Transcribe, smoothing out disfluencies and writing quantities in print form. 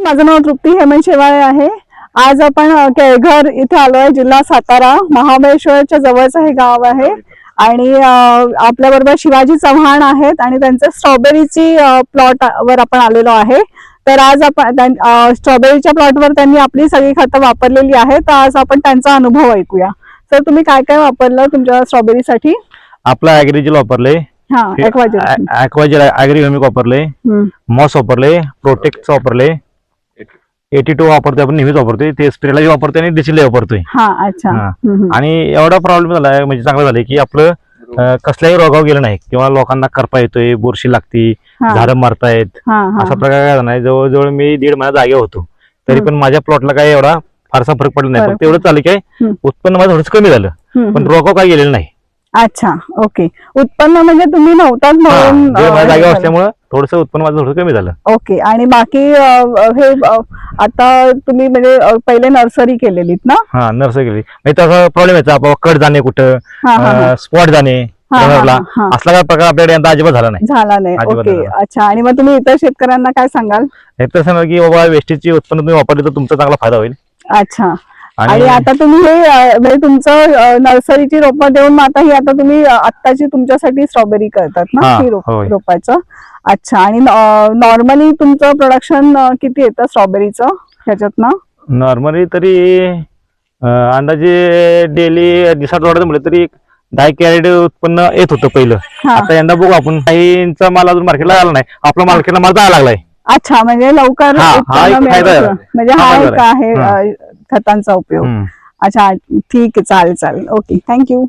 माझं नाव तृप्ती हेमंत शेवाळे आहे। आज आपण केळघर इथे आलोय, जिल्हा सातारा, महाबळेश्वरच्या जवळचं हे गाव आहे आणि आपल्या बरोबर शिवाजी चव्हाण आहेत आणि त्यांचे स्ट्रॉबेरीची प्लॉट वर आपण आलेलो आहे। तर आज आपण स्ट्रॉबेरीच्या प्लॉटवर त्यांनी आपली सगळी खतं वापरलेली आहेत, तर आज आपण त्यांचा अनुभव ऐकूया। सर, तुम्ही काय काय वापरलं तुमच्या स्ट्रॉबेरीसाठी? आपला ॲग्रीजेल वापरले, ॲक्वाजेल ॲग्रीव्हेमिक वापरले, मॉस वापरले, प्रोटेक्ट वापरले, 82 वापरतोय आपण, नेहमीच वापरतोय ते, स्प्रेला वापरतोय आणि डिसिलला वापरतोय। आणि एवढा प्रॉब्लेम झाला म्हणजे चांगलं झालं की आपलं कसल्याही रोगावर गेलं नाही किंवा लोकांना करपा येतोय, बुरशी लागती, झाडं मारतायत, असा प्रकार काय नाही। जवळजवळ मी 1.5 महिना जागे होतो, तरी पण माझ्या प्लॉटला काही एवढा फारसा फरक पडला नाही। फक्त एवढं चालू काय उत्पन्न माझं थोडंसं कमी झालं, पण रोगावर काही गेलेलं नाही। अच्छा, ओके। उत्पन्न म्हणजे तुम्ही नव्हताच म्हणून जागे असल्यामुळे थोडंसं उत्पन्न माझं थोडं कमी झालं। ओके। आणि बाकी हे आता तुम्ही म्हणजे पहिले नर्सरी केलेलीत ना? हा, नर्सरी केली। म्हणजे तसा प्रॉब्लेम यायचा, बाबा कट जाणे, कुठं स्पॉट जाणे, असला काय प्रकार आपल्याकडे यंदा अजिबात झाला नाही। ओके, अच्छा। आणि मग तुम्ही इतर शेतकऱ्यांना काय सांगाल? तर सांगा की बाबा वेस्टेजची उत्पन्न तुम्ही वापरले तर तुमचा चांगला फायदा होईल। अच्छा। आणि आता तुम्ही हे म्हणजे तुमचं नर्सरीची रोपं देऊन आता ही आता तुम्ही आत्ताची तुमच्यासाठी स्ट्रॉबेरी करतात ना रोपाचं? अच्छा। आणि नॉर्मली तुमचं प्रोडक्शन किती येतं स्ट्रॉबेरीचं ह्याच्यातनं? नॉर्मली तरी अंदाजे डेली दिवसात वाढत म्हटलं तरी 10 कॅरेट उत्पन्न येत होतं पहिलं। आता यंदा बघू आपण, काहींचा माल अजून मार्केटला आला नाही, आपला मार्केटला माल जायला लागलाय। अच्छा, म्हणजे लवकर म्हणजे हा एक आहे खतांचा उपयोग। अच्छा, ठीक आहे, चालेल, ओके, थँक्यू।